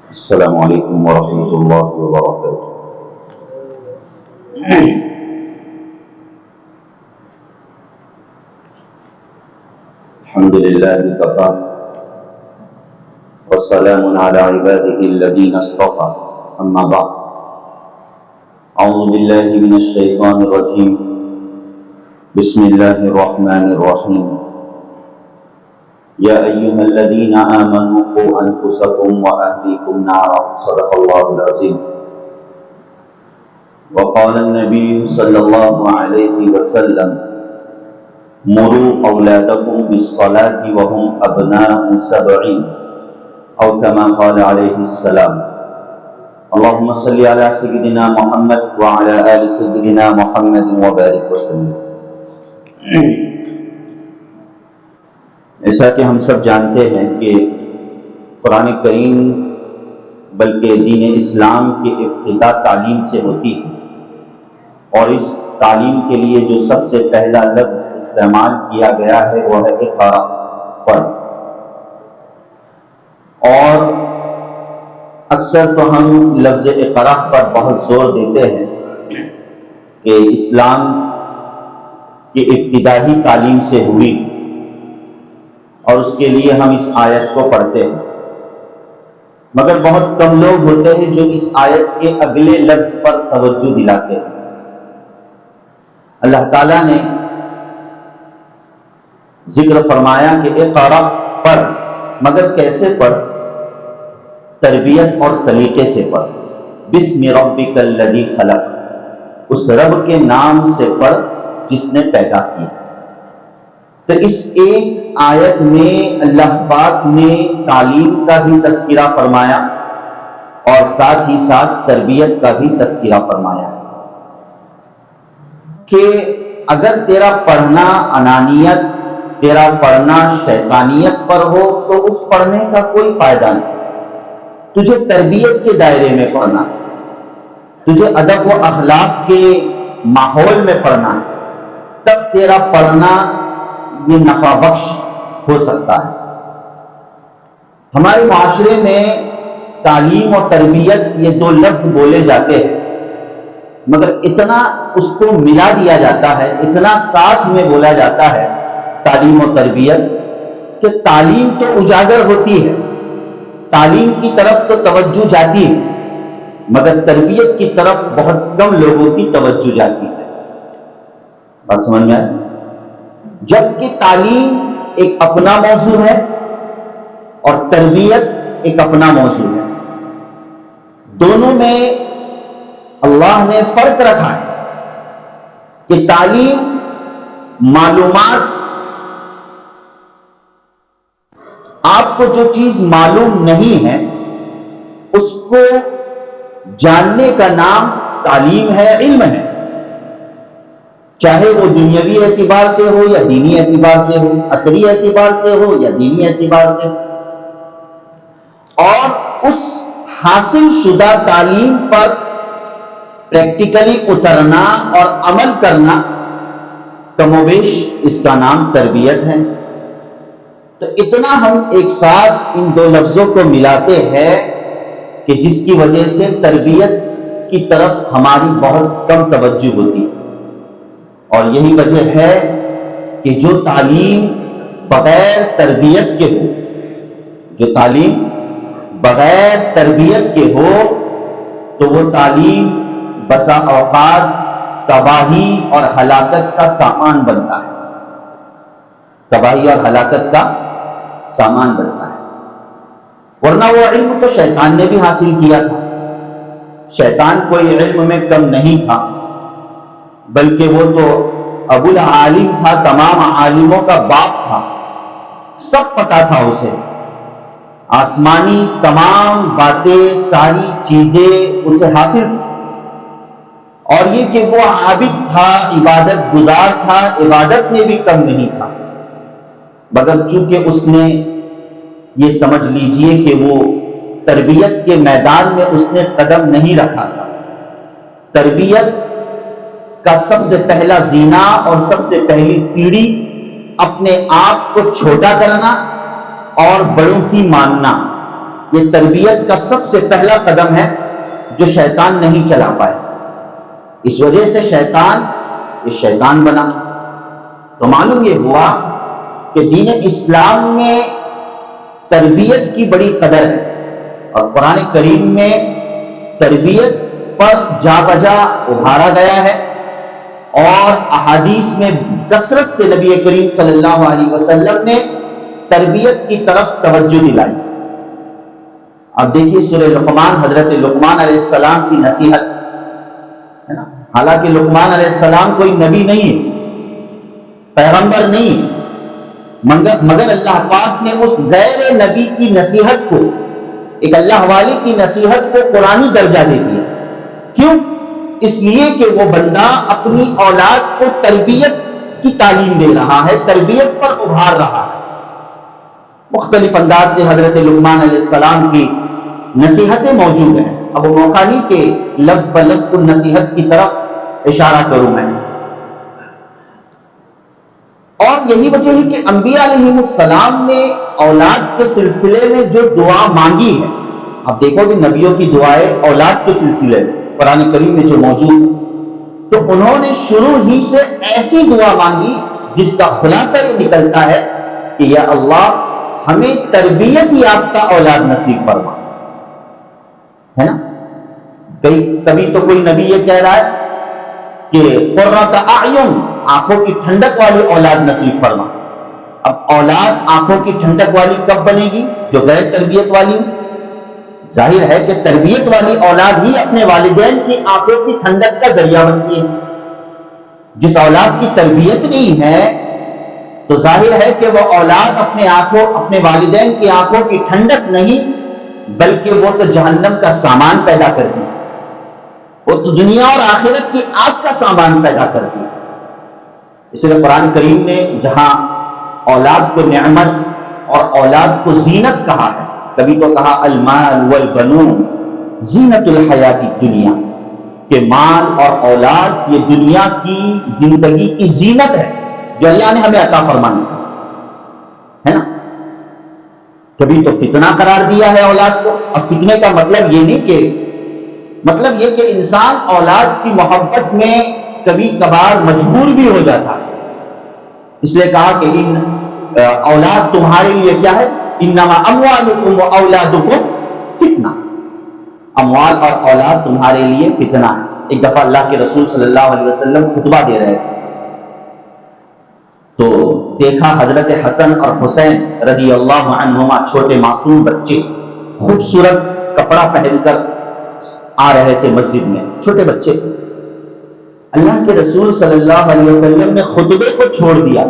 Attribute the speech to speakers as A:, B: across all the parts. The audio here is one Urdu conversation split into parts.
A: السلام علیکم ورحمۃ اللہ وبرکاتہ۔ الحمد للہ کفی والسلام علی عبادہ الذین اصطفی، اما بعد، اعوذ باللہ من الشیطان الرجیم، بسم اللہ الرحمن الرحیم۔ یا ایہا الذین آمنوا قوا انفسکم واہلیکم نارا، صدق اللہ العظیم۔ وقال النبی صلی اللہ علیہ وسلم: مروا اولادکم بالصلاة وهم ابناء 7 او كما قال علیہ السلام۔ اللهم صل على سيدنا محمد وعلى آل سيدنا محمد وبارك وسلم۔ ایسا کہ ہم سب جانتے ہیں کہ قرآن کریم بلکہ دین اسلام کی ابتدا تعلیم سے ہوتی ہے، اور اس تعلیم کے لیے جو سب سے پہلا لفظ استعمال کیا گیا ہے وہ ہے اقرا، پڑھ۔ اور اکثر تو ہم لفظ اقرا پر بہت زور دیتے ہیں کہ اسلام کی ابتدائی تعلیم سے ہوئی، اور اس کے لیے ہم اس آیت کو پڑھتے ہیں، مگر بہت کم لوگ ہوتے ہیں جو اس آیت کے اگلے لفظ پر توجہ دلاتے ہیں۔ اللہ تعالیٰ نے ذکر فرمایا کہ اقرا، پڑھ، مگر کیسے پڑھ؟ تربیت اور سلیقے سے پڑھ۔ بسم ربک الذی خلق، اس رب کے نام سے پڑھ جس نے پیدا کیا۔ تو اس ایک آیت میں اللہ پاک نے تعلیم کا بھی تذکرہ فرمایا اور ساتھ ہی ساتھ تربیت کا بھی تذکرہ فرمایا کہ اگر تیرا پڑھنا انانیت، تیرا پڑھنا شیطانیت پر ہو تو اس پڑھنے کا کوئی فائدہ نہیں۔ تجھے تربیت کے دائرے میں پڑھنا، تجھے ادب و اخلاق کے ماحول میں پڑھنا، تب تیرا پڑھنا یہ نفع بخش ہو سکتا ہے۔ ہمارے معاشرے میں تعلیم اور تربیت یہ دو لفظ بولے جاتے ہیں، مگر اتنا اس کو ملا دیا جاتا ہے، اتنا ساتھ میں بولا جاتا ہے تعلیم و تربیت، کہ تعلیم تو اجاگر ہوتی ہے، تعلیم کی طرف تو توجہ جاتی ہے، مگر تربیت کی طرف بہت کم لوگوں کی توجہ جاتی ہے۔ بس سمجھ میں آئے؟ جبکہ تعلیم ایک اپنا موضوع ہے اور تربیت ایک اپنا موضوع ہے، دونوں میں اللہ نے فرق رکھا ہے کہ تعلیم معلومات، آپ کو جو چیز معلوم نہیں ہے اس کو جاننے کا نام تعلیم ہے، علم ہے، چاہے وہ دنیاوی اعتبار سے ہو یا دینی اعتبار سے ہو، عصری اعتبار سے ہو یا دینی اعتبار سے ہو۔ اور اس حاصل شدہ تعلیم پر پریکٹیکلی اترنا اور عمل کرنا، کم و بیش اس کا نام تربیت ہے۔ تو اتنا ہم ایک ساتھ ان دو لفظوں کو ملاتے ہیں کہ جس کی وجہ سے تربیت کی طرف ہماری بہت کم توجہ ہوتی ہے، اور یہی وجہ ہے کہ جو تعلیم بغیر تربیت کے ہو، جو تعلیم بغیر تربیت کے ہو، تو وہ تعلیم بسا اوقات تباہی اور ہلاکت کا سامان بنتا ہے، تباہی اور ہلاکت کا سامان بنتا ہے۔ ورنہ وہ علم تو شیطان نے بھی حاصل کیا تھا، شیطان کوئی علم میں کم نہیں تھا، بلکہ وہ تو ابو العالم تھا، تمام عالموں کا باپ تھا، سب پتا تھا اسے، آسمانی تمام باتیں، ساری چیزیں اسے حاصل تھی۔ اور یہ کہ وہ عابد تھا، عبادت گزار تھا، عبادت میں بھی کم نہیں تھا، مگر چونکہ اس نے یہ سمجھ لیجئے کہ وہ تربیت کے میدان میں اس نے قدم نہیں رکھا تھا۔ تربیت کا سب سے پہلا زینہ اور سب سے پہلی سیڑھی اپنے آپ کو چھوٹا کرنا اور بڑوں کی ماننا، یہ تربیت کا سب سے پہلا قدم ہے جو شیطان نہیں چلا پائے. اس وجہ سے شیطان بنا. تو معلوم یہ ہوا کہ دین اسلام میں تربیت کی بڑی قدر ہے، اور قرآن کریم میں تربیت پر جا بجا ابھارا گیا ہے، اور احادیث میں کثرت سے نبی کریم صلی اللہ علیہ وسلم نے تربیت کی طرف توجہ دلائی. اب دیکھیے سورہ لقمان، حضرت لقمان علیہ السلام کی نصیحت ہے نا. حالانکہ لقمان علیہ السلام کوئی نبی نہیں ہے، پیغمبر نہیں ہے، مگر اللہ پاک نے اس غیر نبی کی نصیحت کو، ایک اللہ والے کی نصیحت کو قرآنی درجہ دے دیا. کیوں؟ اس لیے کہ وہ بندہ اپنی اولاد کو تربیت کی تعلیم دے رہا ہے، تربیت پر ابھار رہا ہے. مختلف انداز سے حضرت لقمان علیہ السلام کی نصیحتیں موجود ہیں. اب وہ موقع نہیں کہ لفظ بلفظ ان نصیحت کی طرف اشارہ کروں میں. اور یہی وجہ ہے کہ انبیاء علیہ السلام نے اولاد کے سلسلے میں جو دعا مانگی ہے، اب دیکھو کہ نبیوں کی دعائیں اولاد کے سلسلے میں قرآن کریم میں جو موجود ہے، تو انہوں نے شروع ہی سے ایسی دعا مانگی جس کا خلاصہ یہ نکلتا ہے کہ یا اللہ ہمیں تربیت یافتہ اولاد نصیب فرما. ہے نا. کبھی تو کوئی نبی یہ کہہ رہا ہے کہ قرۃ اعین، آنکھوں کی ٹھنڈک والی اولاد نصیب فرما. اب اولاد آنکھوں کی ٹھنڈک والی کب بنے گی؟ جو غیر تربیت والی. ظاہر ہے کہ تربیت والی اولاد ہی اپنے والدین کی آنکھوں کی ٹھنڈک کا ذریعہ بنتی ہے. جس اولاد کی تربیت نہیں ہے تو ظاہر ہے کہ وہ اولاد اپنے والدین کی آنکھوں کی ٹھنڈک نہیں، بلکہ وہ تو جہنم کا سامان پیدا کرتی ہے. وہ تو دنیا اور آخرت کی آگ کا سامان پیدا کرتی ہے. اس لیے قرآن کریم نے جہاں اولاد کو نعمت اور اولاد کو زینت کہا ہے، کبھی تو کہا المال والبنون زینت الحیات الدنیا، کہ مال اور اولاد یہ دنیا کی زندگی کی زینت ہے جو اللہ نے ہمیں عطا فرمانی ہے نا. کبھی تو فتنہ قرار دیا ہے اولاد کو. اب فتنے کا مطلب یہ نہیں مطلب یہ کہ انسان اولاد کی محبت میں کبھی کبھار مجبور بھی ہو جاتا ہے. اس لیے کہا کہ اولاد تمہارے لیے کیا ہے؟ انما اموالکم و اولادکم فتنہ. اموال اور اولاد تمہارے لیے فتنہ ہے. ایک دفعہ اللہ کے رسول صلی اللہ علیہ وسلم خطبہ دے رہے تھے تو دیکھا حضرت حسن اور حسین رضی اللہ عنہما، چھوٹے معصوم بچے، خوبصورت کپڑا پہن کر آ رہے تھے مسجد میں. چھوٹے بچے تھے. اللہ کے رسول صلی اللہ علیہ وسلم نے خطبے کو چھوڑ دیا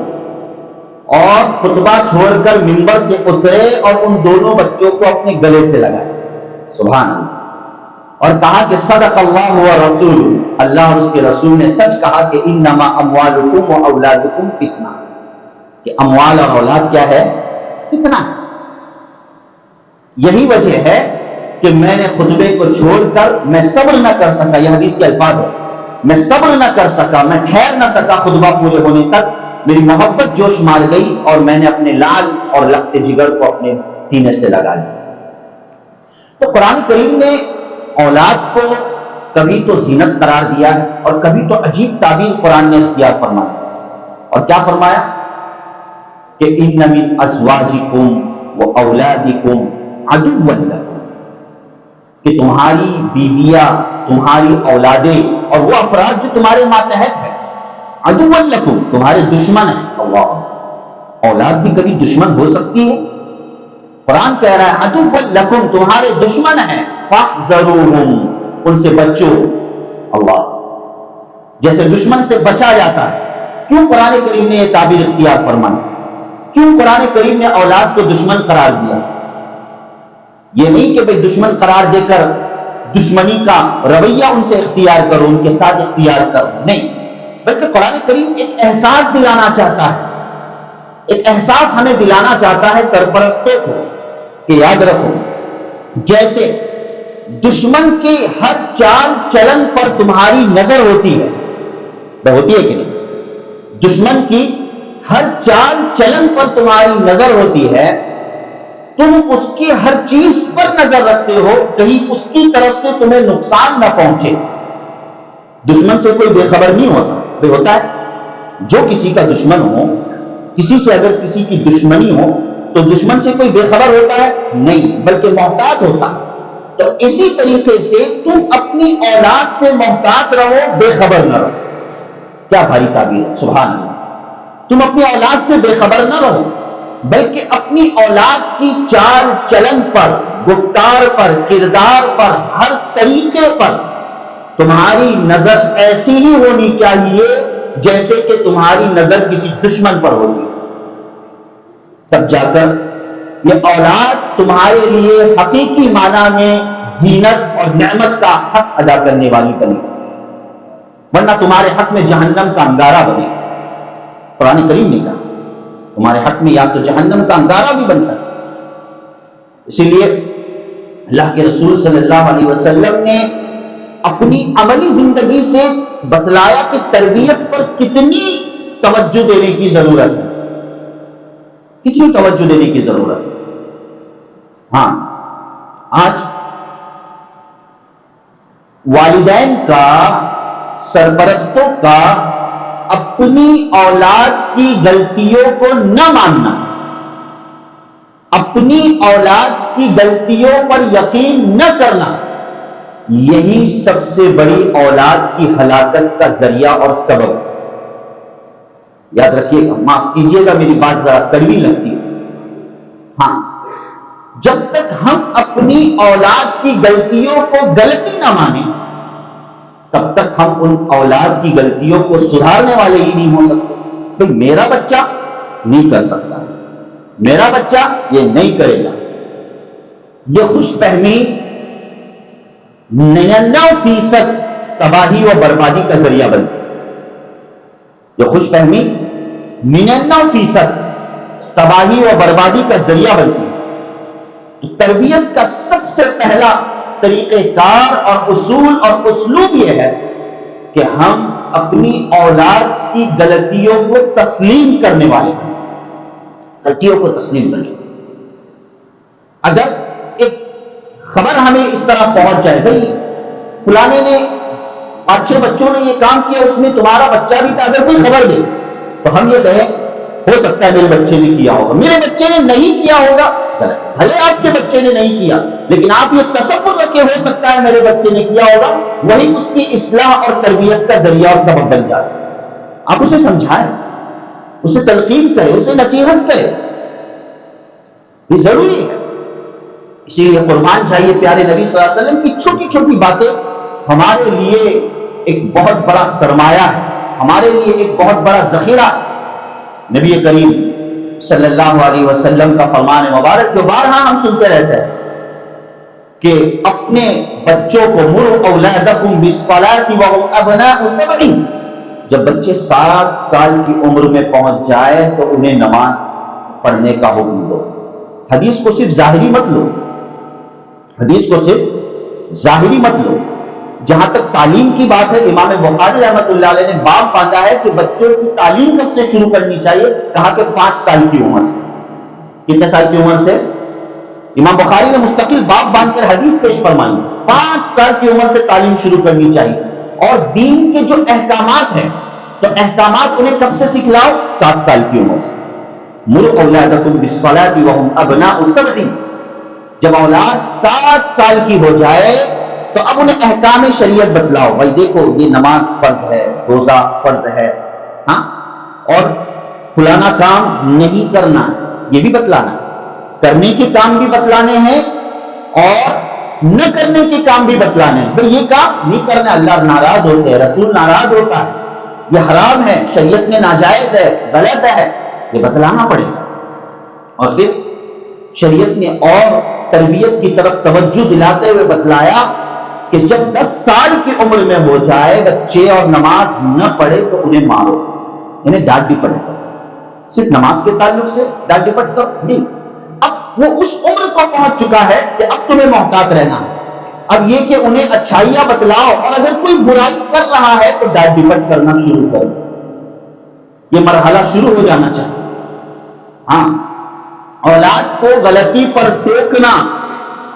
A: اور خطبہ چھوڑ کر منبر سے اترے اور ان دونوں بچوں کو اپنے گلے سے لگائے. سبحان اللہ. اور کہا کہ صدق اللہ و رسول، اللہ اور اس کے رسول نے سچ کہا کہ انما اموالکم و اولادکم فتنہ، کہ اموال اور اولاد کیا ہے؟ فتنہ. یہی وجہ ہے کہ میں نے خطبے کو چھوڑ کر میں صبر نہ کر سکا، یہ حدیث کے الفاظ ہے، میں صبر نہ کر سکا، میں ٹھہر نہ سکا خطبہ پورے ہونے تک. میری محبت جوش مار گئی اور میں نے اپنے لال اور لخت جگر کو اپنے سینے سے لگا لیا. تو قرآن کریم نے اولاد کو کبھی تو زینت قرار دیا ہے اور کبھی تو عجیب تعبیر قرآن نے اختیار فرمایا. اور کیا فرمایا؟ کہ ان من ازواجکم و اولادکم عدوا لکم، کہ تمہاری بیویاں، تمہاری اولادیں اور وہ افراد جو تمہارے ماتحت ہے، عدوا لکم، تمہارے دشمن ہیں. اللہ، اولاد بھی کبھی دشمن ہو سکتی ہے. قرآن کہہ رہا ہے عدوا لکم، تمہارے دشمن ہیں، فاحذروہم، ان سے بچو. اللہ، جیسے دشمن سے بچا جاتا ہے. کیوں قرآن کریم نے یہ تعبیر اختیار فرمائی؟ کیوں قرآن کریم نے اولاد کو دشمن قرار دیا؟ یہ نہیں کہ بھئی دشمن قرار دے کر دشمنی کا رویہ ان سے اختیار کرو، ان کے ساتھ اختیار کرو، نہیں، بلکہ قرآن کریم ایک احساس دلانا چاہتا ہے، ایک احساس ہمیں دلانا چاہتا ہے سرپرستوں کو کہ یاد رکھو، جیسے دشمن کے ہر چال چلن پر تمہاری نظر ہوتی ہے، ہوتی ہے کہ نہیں؟ دشمن کی ہر چال چلن پر تمہاری نظر ہوتی ہے، تم اس کی ہر چیز پر نظر رکھتے ہو کہیں اس کی طرف سے تمہیں نقصان نہ پہنچے. دشمن سے کوئی بے خبر نہیں ہوتا. بے ہوتا ہے جو کسی کا دشمن ہو, کسی سے اگر کسی کی دشمنی ہو تو دشمن سے کوئی بے خبر ہوتا ہے نہیں, بلکہ محتاط ہوتا. تو اسی طریقے سے تم اپنی اولاد سے محتاط رہو, بے خبر نہ رہو. کیا بھاری تعبیر ہے, سبحان اللہ. تم اپنی اولاد سے بے خبر نہ رہو, بلکہ اپنی اولاد کی چال چلن پر, گفتار پر, کردار پر, ہر طریقے پر تمہاری نظر ایسی ہی ہونی چاہیے جیسے کہ تمہاری نظر کسی دشمن پر ہوگی. تب جا کر یہ اولاد تمہارے لیے حقیقی معنی میں زینت اور نعمت کا حق ادا کرنے والی بنے, ورنہ تمہارے حق میں جہنم کا انگارہ بنے. قرآن کریم نے کہا تمہارے حق میں یا تو جہنم کا انگارہ بھی بن سکتا. اسی لیے اللہ کے رسول صلی اللہ علیہ وسلم نے اپنی عملی زندگی سے بتلایا کہ تربیت پر کتنی توجہ دینے کی ضرورت ہے, کتنی توجہ دینے کی ضرورت ہے. ہاں, آج والدین کا, سرپرستوں کا اپنی اولاد کی غلطیوں کو نہ ماننا, اپنی اولاد کی غلطیوں پر یقین نہ کرنا, یہی سب سے بڑی اولاد کی ہلاکت کا ذریعہ اور سبب. یاد رکھیے گا, معاف کیجیے گا میری بات ذرا کڑوی لگتی ہے. ہاں, جب تک ہم اپنی اولاد کی غلطیوں کو غلطی نہ مانیں تب تک ہم ان اولاد کی غلطیوں کو سدھارنے والے ہی نہیں ہو سکتے. کہ میرا بچہ نہیں کر سکتا, میرا بچہ یہ نہیں کرے گا. یہ خوش فہمی 99% تباہی و بربادی کا ذریعہ بنتی ہے. یہ خوش فہمی 99% تباہی و بربادی کا ذریعہ بنتی ہے. تو تربیت کا سب سے پہلا طریقہ کار اور اصول اور اسلوب یہ ہے کہ ہم اپنی اولاد کی غلطیوں کو تسلیم کرنے والے ہیں. غلطیوں کو تسلیم کرنے. اگر ایک خبر ہمیں اس طرح پہنچ جائے, بھائی فلانے نے 5-6 بچوں نے یہ کام کیا, اس میں تمہارا بچہ بھی تھا, اگر کوئی خبر دے تو ہم یہ کہیں ہو سکتا ہے میرے بچے نے کیا ہوگا, میرے بچے نے نہیں کیا ہوگا. بھلے آپ کے بچے نے نہیں کیا, لیکن آپ یہ تصور رکھے ہو سکتا ہے میرے بچے نے کیا ہوگا, وہی اس کی اصلاح اور تربیت کا ذریعہ اور سبب بن جائے. آپ اسے سمجھائیں, اسے تلقین کریں, اسے نصیحت کریں, یہ ضروری ہے. اسی لیے قربان چاہیے پیارے نبی صلی اللہ علیہ وسلم کی چھوٹی چھوٹی باتیں ہمارے لیے ایک بہت بڑا سرمایہ ہے, ہمارے لیے ایک بہت بڑا ذخیرہ. نبی کریم صلی اللہ علیہ وسلم کا فرمان مبارک جو بارہا ہم سنتے رہتے ہیں کہ اپنے بچوں کو مروا اولادکم بالصلاۃ وهم ابناء 7, جب بچے 7 سال کی عمر میں پہنچ جائے تو انہیں نماز پڑھنے کا حکم دو. حدیث کو صرف ظاہری مت لو, حدیث کو صرف ظاہری مت لو. جہاں تک تعلیم کی بات ہے, امام بخاری رحمۃ اللہ علیہ نے باب باندھا ہے کہ بچوں کی تعلیم کب سے شروع کرنی چاہیے. کہا کہ 5 سال کی عمر سے. کتنے سال کی عمر سے؟ امام بخاری نے مستقل باب باندھ کر حدیث پیش فرمائی, 5 سال کی عمر سے تعلیم شروع کرنی چاہیے. اور دین کے جو احکامات ہیں تو احکامات انہیں کب سے سکھلاؤ؟ 7 سال کی عمر سے. مروا اولادکم بالصلاۃ وهم ابناء 7, جب اولاد 7 سال کی ہو جائے تو اب انہیں احکام شریعت بتلاؤ. بھائی دیکھو یہ نماز فرض ہے, روزہ فرض ہے, ہاں, اور فلانا کام نہیں کرنا یہ بھی بتلانا, کرنے کے کام بھی بتلانے ہیں اور نہ کرنے کے کام بھی بتلانے ہیں. بھائی یہ کام نہیں کرنا, اللہ ناراض ہوتے ہیں, رسول ناراض ہوتا ہے, یہ حرام ہے, شریعت میں ناجائز ہے, غلط ہے, یہ بتلانا پڑے گا. اور پھر شریعت نے اور تربیت کی طرف توجہ دلاتے ہوئے بتلایا کہ جب 10 سال کی عمر میں ہو جائے بچے اور نماز نہ پڑھے تو انہیں مارو, انہیں ڈانٹ بھی پڑے گا. صرف نماز کے تعلق سے ڈانٹ ڈپٹ کر نہیں, اب وہ اس عمر کو پہنچ چکا ہے کہ اب تمہیں محتاط رہنا. اب یہ کہ انہیں اچھائیاں بتلاؤ, اور اگر کوئی برائی کر رہا ہے تو ڈانٹ ڈپٹ کرنا شروع کرو. یہ مرحلہ شروع ہو جانا چاہیے. ہاں, اولاد کو غلطی پر ٹوکنا،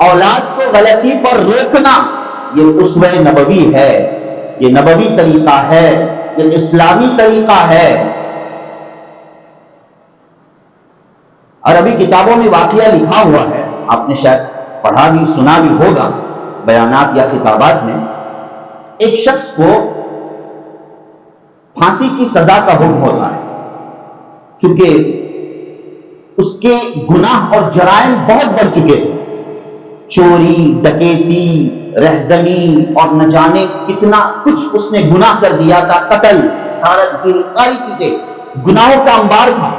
A: اولاد کو غلطی پر روکنا، یہ اسوہ نبوی ہے، یہ نبوی طریقہ ہے، یہ اسلامی طریقہ ہے۔ اور ابھی کتابوں میں واقعہ لکھا ہوا ہے، آپ نے شاید پڑھا بھی سنا بھی ہوگا بیانات یا خطابات میں، ایک شخص کو پھانسی کی سزا کا حکم ہوتا ہے، چونکہ اس کے گناہ اور جرائم بہت بڑھ چکے تھے، چوری، ڈکیتی، رہزنی اور نہ جانے کتنا کچھ اس نے گناہ کر دیا تھا، قتل، غارت گیری، ساری چیزیں گناہوں کا انبار تھا۔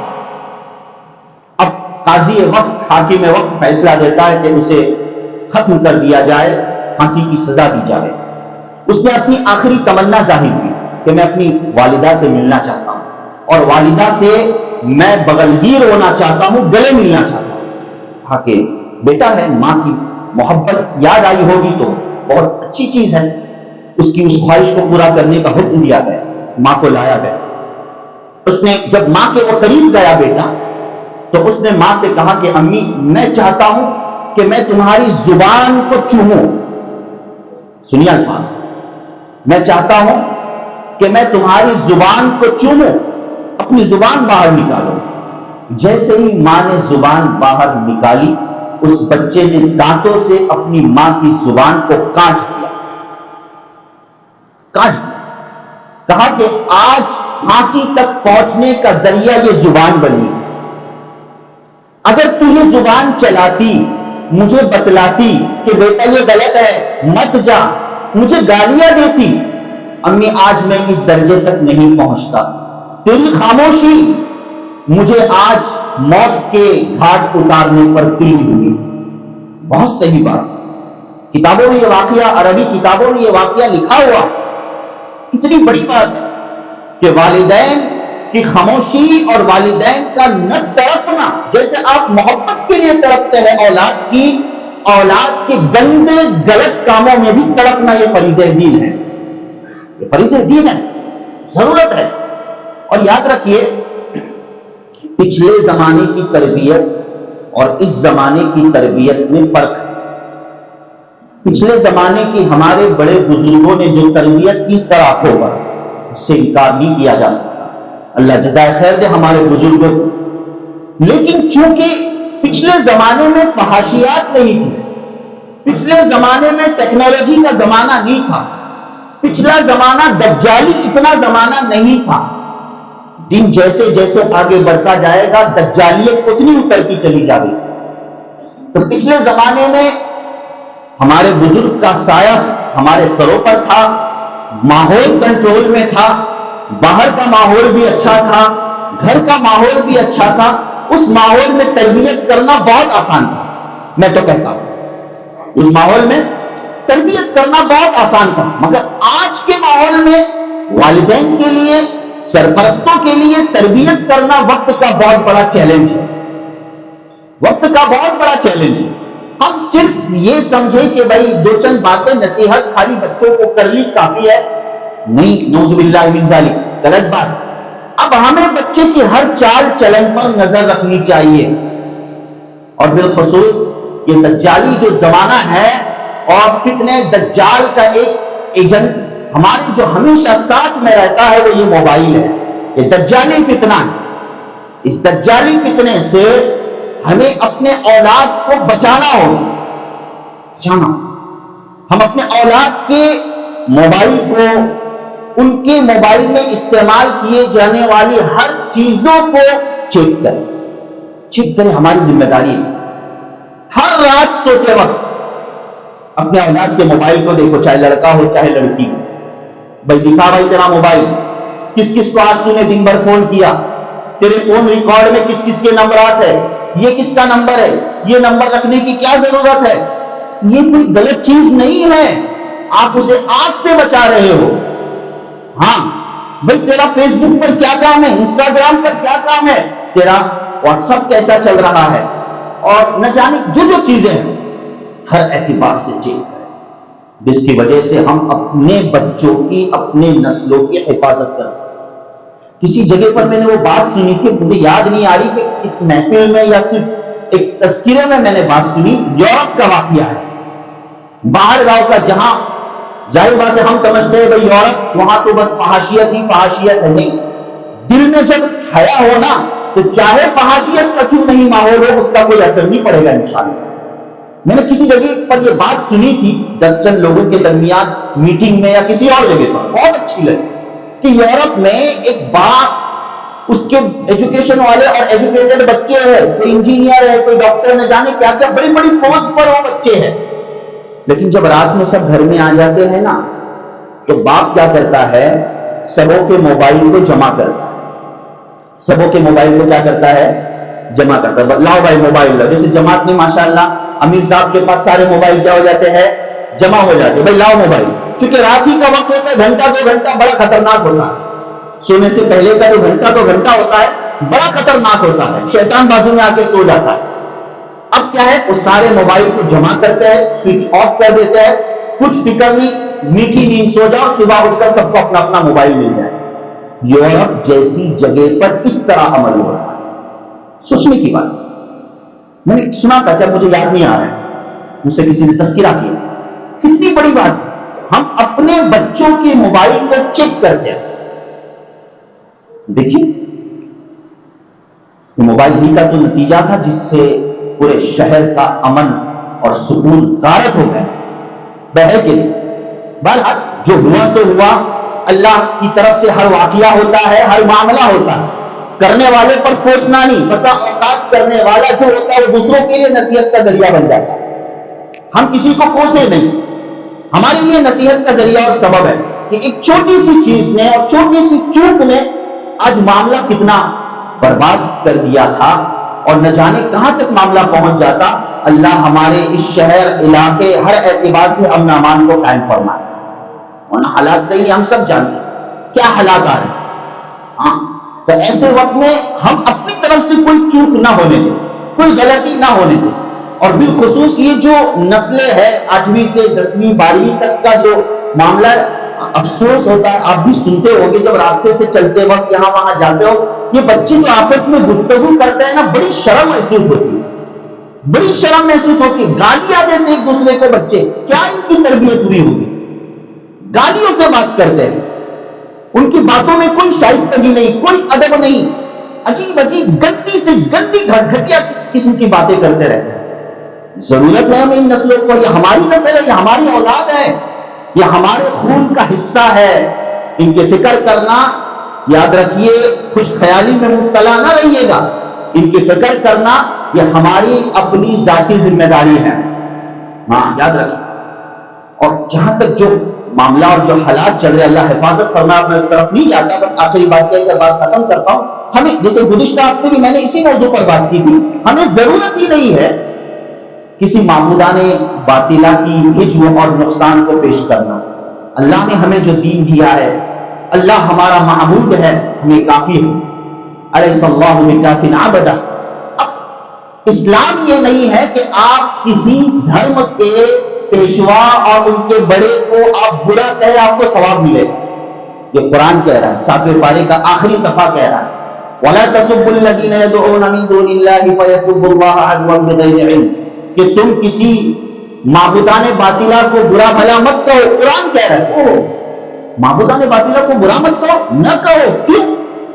A: اب قاضی وقت، حاکم وقت فیصلہ دیتا ہے کہ اسے ختم کر دیا جائے، پھانسی کی سزا دی جائے۔ اس نے اپنی آخری تمنا ظاہر کی کہ میں اپنی والدہ سے ملنا چاہتا ہوں، اور والدہ سے میں بغلگیر ہونا چاہتا ہوں، گلے ملنا چاہتا ہوں۔ کہا کہ بیٹا ہے، ماں کی محبت یاد آئی ہوگی تو بہت اچھی چیز ہے، اس کی اس خواہش کو پورا کرنے کا حکم دیا گیا، ماں کو لایا گیا۔ اس نے جب ماں کے وہ قریب گیا بیٹا، تو اس نے ماں سے کہا کہ امی میں چاہتا ہوں کہ میں تمہاری زبان کو چوموں۔ سنیے الفاظ، میں چاہتا ہوں کہ میں تمہاری زبان کو چوموں، اپنی زبان باہر نکالو۔ جیسے ہی ماں نے زبان باہر نکالی، اس بچے نے دانتوں سے اپنی ماں کی زبان کو کاٹ دیا۔ کہا کہ آج پھانسی تک پہنچنے کا ذریعہ یہ زبان بنی، اگر تو یہ زبان چلاتی، مجھے بتلاتی کہ بیٹا یہ غلط ہے مت جا، مجھے گالیاں دیتی، امی آج میں اس درجے تک نہیں پہنچتا۔ تیری خاموشی مجھے آج موت کے گھاٹ اتارنے پر تلی ہوئی۔ بہت صحیح بات، کتابوں میں یہ واقعہ، عربی کتابوں میں یہ واقعہ لکھا ہوا، اتنی بڑی بات ہے کہ والدین کی خاموشی اور والدین کا نہ تڑپنا، جیسے آپ محبت کے لیے تڑپتے ہیں اولاد کی، اولاد کے گندے غلط کاموں میں بھی تڑپنا یہ فریضہ دین ہے، یہ فریضہ دین ہے، ضرورت ہے۔ اور یاد رکھیے، پچھلے زمانے کی تربیت اور اس زمانے کی تربیت میں فرق ہے۔ پچھلے زمانے کی ہمارے بڑے بزرگوں نے جو تربیت کی سراخوں پر، اس سے انکار نہیں کیا جا سکتا، اللہ جزائے خیر دے ہمارے بزرگوں کو۔ لیکن چونکہ پچھلے زمانے میں فحاشیات نہیں تھی، پچھلے زمانے میں ٹیکنالوجی کا زمانہ نہیں تھا، پچھلا زمانہ دجالی اتنا زمانہ نہیں تھا، دن جیسے جیسے آگے بڑھتا جائے گا دجالیت اتنی اترتی چلی جائے گی۔ تو پچھلے زمانے میں ہمارے بزرگ کا سایہ ہمارے سروں پر تھا، ماحول کنٹرول میں تھا، باہر کا ماحول بھی اچھا تھا، گھر کا ماحول بھی اچھا تھا، اس ماحول میں تربیت کرنا بہت آسان تھا۔ میں تو کہتا ہوں اس ماحول میں تربیت کرنا بہت آسان تھا، مگر آج کے ماحول میں والدین کے لیے، سرپرستوں کے لیے تربیت کرنا وقت کا بہت بڑا چیلنج ہے، وقت کا بہت بڑا چیلنج ہے۔ ہم صرف یہ سمجھیں کہ بھائی دو چند باتیں نصیحت خالی بچوں کو کر لی کافی ہے، نہیں، نعوذ باللہ من ذالک، غلط بات۔ اب ہمیں بچے کی ہر چال چلن پر نظر رکھنی چاہیے، اور بالخصوص یہ دجالی جو زمانہ ہے اور فتنہ دجال کا ایک ایجنٹ ہمارے جو ہمیشہ ساتھ میں رہتا ہے وہ یہ موبائل ہے، یہ دجالی فتنہ ہے۔ اس دجالی فتنے سے ہمیں اپنے اولاد کو بچانا ہوگا، بچانا۔ ہم اپنے اولاد کے موبائل کو، ان کے موبائل میں استعمال کیے جانے والی ہر چیزوں کو چیک کریں، ہماری ذمہ داری ہے۔ ہر رات سوتے وقت اپنے اولاد کے موبائل کو دیکھو، چاہے لڑکا ہو چاہے لڑکی ہو، بھائی دکھا بھائی تیرا موبائل، کس کس کو آج تو نے دن بھر فون کیا، تیرے فون ریکارڈ میں کس کس کے نمبرات ہے، یہ کس کا نمبر ہے، یہ نمبر رکھنے کی کیا ضرورت ہے۔ یہ کوئی غلط چیز نہیں ہے، آپ اسے آنکھ سے بچا رہے ہو۔ ہاں بھائی تیرا فیس بک پر کیا کام ہے، انسٹاگرام پر کیا کام ہے، تیرا واٹس ایپ کیسا چل رہا ہے، اور نہ جانے جو چیزیں ہیں ہر اعتبار سے چیک کریں، جس کی وجہ سے ہم اپنے بچوں کی، اپنے نسلوں کی حفاظت کر سکیں۔ کسی جگہ پر میں نے وہ بات سنی تھی، مجھے یاد نہیں آ رہی کہ اس محفل میں یا صرف ایک تذکرے میں نے بات سنی، یورپ کا واقعہ ہے، باہر گاؤں کا، جہاں ظاہر بات ہے ہم سمجھتے ہیں بھائی یورپ وہاں تو بس فحاشیت ہی فحاشیت ہے، نہیں، دل میں جب حیا ہو نا تو چاہے فحاشیت کا کیوں نہیں ماحول ہو اس کا کوئی اثر نہیں پڑے گا انشاءاللہ۔ میں نے کسی جگہ پر یہ بات سنی تھی 10 چند لوگوں کے درمیان میٹنگ میں یا کسی اور جگہ پر، بہت اچھی لگی کہ یورپ میں ایک باپ، اس کے ایجوکیشن والے اور ایجوکیٹڈ بچے ہیں، کوئی انجینئر ہے، کوئی ڈاکٹر، نہ جانے کیا کیا بڑی بڑی پوسٹ پر وہ بچے ہیں، لیکن جب رات میں سب گھر میں آ جاتے ہیں نا تو باپ کیا کرتا ہے، سبوں کے موبائل کو جمع کرتا ہے، سبوں کے موبائل کو کیا کرتا ہے، جمع کرتا ہے، لاؤ بھائی موبائل لاؤ، جیسے جماعت میں ماشاءاللہ امیر صاحب کے پاس سارے موبائل کیا ہو جاتے ہیں، جمع ہو جاتے ہیں، بھائی لاؤ موبائل، چونکہ رات ہی کا وقت ہوتا ہے، گھنٹہ 2 گھنٹہ بڑا خطرناک ہوتا ہے، سونے سے پہلے کا جو گھنٹہ 2 گھنٹہ ہوتا ہے بڑا خطرناک ہوتا ہے، شیطان بازو میں آ کے سو جاتا ہے۔ اب کیا ہے، وہ سارے موبائل کو جمع کرتے ہیں، سوئچ آف کر دیتے ہیں، کچھ فکر نہیں، میٹھی نیند سو جاؤ، صبح اٹھ کر سب کو اپنا اپنا موبائل مل جائے۔ یورپ جیسی جگہ پر اس طرح عمل ہو رہا ہے، سوچنے کی بات۔ میں نے سنا تھا، کیا مجھے یاد نہیں آ رہا ہے، مجھ سے کسی نے تذکرہ کیا، کتنی بڑی بات، ہم اپنے بچوں کے موبائل کو چیک کرتے ہیں۔ دیکھیے موبائل ہی کا تو نتیجہ تھا جس سے پورے شہر کا امن اور سکون غارت ہو گیا، بہے کے لیے۔ بہرحال جو ہوا تو ہوا، اللہ کی طرف سے ہر واقعہ ہوتا ہے، ہر معاملہ ہوتا ہے، کرنے والے پر کوسنا نہیں، بسا اوقات کرنے والا جو ہوتا ہے وہ دوسروں کے لیے نصیحت کا ذریعہ بن جاتا ہے۔ ہم کسی کو کوسے نہیں، ہمارے لیے نصیحت کا ذریعہ اور سبب ہے کہ ایک چھوٹی سی چیز نے اور چھوٹی سی چوک نے آج معاملہ کتنا برباد کر دیا تھا، اور نہ جانے کہاں تک معاملہ پہنچ جاتا۔ اللہ ہمارے اس شہر علاقے ہر اعتبار سے امن امان کو قائم فرمائے۔ اور حالات صحیح ہم سب جانتے ہیں کیا حالات آ رہے ہیں، ہاں، تو ایسے وقت میں ہم اپنی طرف سے کوئی چوک نہ ہونے دیں، کوئی غلطی نہ ہونے دیں، اور بالخصوص یہ جو نسلیں ہے 8ویں سے 10ویں 12ویں تک کا جو معاملہ ہے، افسوس ہوتا ہے، آپ بھی سنتے ہو گے جب راستے سے چلتے وقت یہاں وہاں جاتے ہو، یہ بچے جو آپس میں گفتگو کرتے ہیں نا، بڑی شرم محسوس ہوتی ہے، بڑی شرم محسوس ہوتی ہے، گالیاں دیتے ایک دوسرے کو بچے، کیا ان کی تربیت ہوئی ہوگی، گالیوں سے بات کرتے ہیں، ان کی باتوں میں کوئی شائستگی نہیں، کوئی ادب نہیں، عجیب عجیب گندی سے گندی گھٹیا قسم کی باتیں کرتے رہتے ہیں۔ ضرورت ہے ہمیں ان نسلوں کو، یہ ہماری نسل ہے، یہ ہماری اولاد ہے، یہ ہمارے خون کا حصہ ہے، ان کے فکر کرنا، یاد رکھیے، خوش خیالی میں مبتلا نہ رہیے گا، ان کی فکر کرنا یہ ہماری اپنی ذاتی ذمہ داری ہے، ہاں یاد رکھیے۔ اور جہاں تک جو معاملہ اور جو حالات چل رہے، اللہ حفاظت فرمائے، میں طرف نہیں جاتا، بس آخری بات کہہ کر بات ختم کرتا ہوں۔ ہمیں جیسے گزشتہ ہفتے بھی میں نے اسی موضوع پر بات کی تھی، ہمیں ضرورت ہی نہیں ہے کسی معبودان باطلہ کی ہجو اور نقصان کو پیش کرنا۔ اللہ نے ہمیں جو دین دیا ہے، اللہ ہمارا معبود ہے، ہمیں کافی ہے۔ الیس اللہ بکاف عبدہ۔ اب اسلام یہ نہیں ہے کہ آپ کسی دھرم کے پیشوا اور ان کے بڑے کو آپ برا کہیں آپ کو ثواب ملے، یہ قرآن کہہ رہا ہے، 7ویں پارے کا آخری صفحہ کہہ رہا ہے، وَلَا تَسُبُّوا الَّذِينَ يَدْعُونَ مِن دُونِ اللَّهِ فَيَسُبُّوا اللَّهَ عَدْوًا بِغَيْرِ عِلْمٍ، کہ تم کسی معبودان باطلہ کو برا بھلا مت کہو۔ قرآن کہہ رہا ہے معبودان باطلہ کو برا مت کہو، نہ کہو، کیوں؟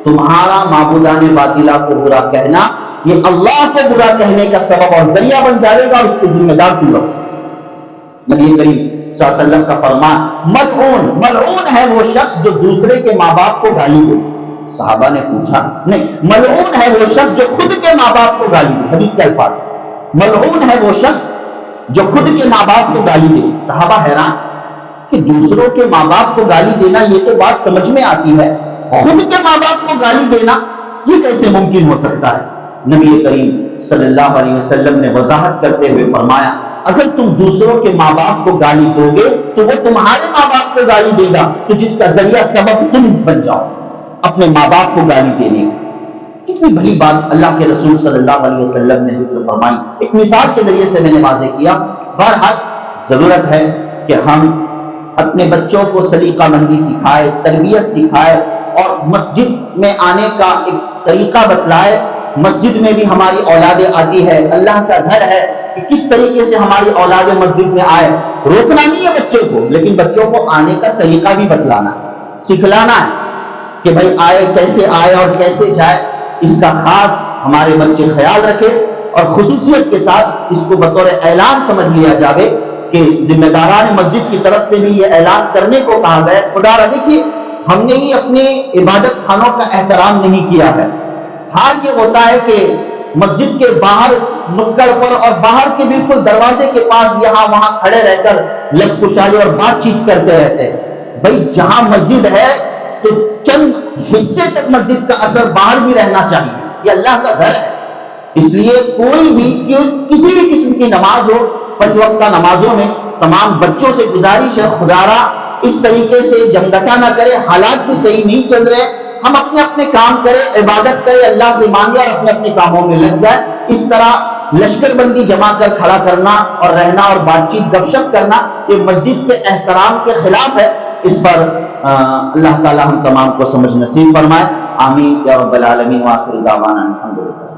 A: تمہارا معبودان باطلہ کو برا کہنا یہ اللہ کو برا کہنے کا سبب اور ذریعہ بن جائے گا، اور اس کو ذمہ دار تم رہو۔ نبی کریم صلی اللہ علیہ وسلم کا فرمان، ملعون، ملعون ہے وہ شخص جو دوسرے کے ماں باپ کو گالی دے۔ صحابہ نے پوچھا، نہیں، ملعون ہے وہ شخص جو خود کے ماں باپ کو گالی دے، حدیث کے الفاظ، ملعون ہے وہ شخص جو خود کے ماں باپ کو گالی دے۔ صحابہ حیران کہ دوسروں کے ماں باپ کو گالی دینا یہ تو بات سمجھ میں آتی ہے، خود کے ماں باپ کو گالی دینا یہ کیسے ممکن ہو سکتا ہے؟ نبی کریم صلی اللہ علیہ وسلم نے وضاحت کرتے ہوئے فرمایا، اگر تم دوسروں کے ماں باپ کو گالی دو گے تو وہ تمہارے ماں باپ کو گالی دے گا، تو جس کا ذریعہ سبب تم بن جاؤ اپنے ماں باپ کو گالی دینے کا۔ کتنی بڑی بات اللہ کے رسول صلی اللہ علیہ وسلم نے ذکر فرمائی، ایک مثال کے ذریعے سے میں نے واضح کیا۔ بہرحال ضرورت ہے کہ ہم اپنے بچوں کو سلیقہ مندی سکھائے، تربیت سکھائے، اور مسجد میں آنے کا ایک طریقہ بتلائے، مسجد میں بھی ہماری اولادیں آتی ہے، اللہ کا گھر ہے، کہ کس طریقے سے ہماری اولادیں مسجد میں آئے. روکنا نہیں ہے بچوں کو، لیکن بچوں کو آنے کا طریقہ بھی بتلانا ہے، سکھلانا ہے کہ بھائی آئے کیسے آئے اور کیسے جائے. اس کا خاص ہمارے بچے خیال رکھے، اور خصوصیت کے ساتھ اس کو بطور اعلان سمجھ لیا جاوے کہ ذمہ داران مسجد کی طرف سے بھی یہ اعلان کرنے کو کہا گیا. خدا را دیکھیے، ہم نے ہی اپنے عبادت خانوں کا احترام نہیں کیا ہے. حال یہ ہوتا ہے کہ مسجد کے باہر نکڑ پر اور باہر کے بالکل دروازے کے پاس یہاں وہاں کھڑے رہ کر لب کشائی اور بات چیت کرتے رہتے ہیں. بھائی جہاں مسجد ہے تو چند حصے تک مسجد کا اثر باہر بھی رہنا چاہیے، یہ اللہ کا گھر ہے. اس لیے کوئی بھی کسی بھی قسم کی نماز ہو، 5 وقتہ نمازوں میں تمام بچوں سے گزارش ہے خدا را اس طریقے سے جمگٹا نہ کرے. حالات بھی صحیح نہیں چل رہے، ہم اپنے اپنے کام کریں، عبادت کریں، اللہ سے مانگے اور اپنے اپنے کاموں میں لگ جائے. اس طرح لشکر بندی جمع کر کھڑا کرنا اور رہنا اور بات چیت گپ شپ کرنا یہ مسجد کے احترام کے خلاف ہے. اس پر اللہ تعالی ہم تمام کو سمجھ نصیب فرمائے. آمین یا رب العالمین. وآخر دعوانا الحمدللہ.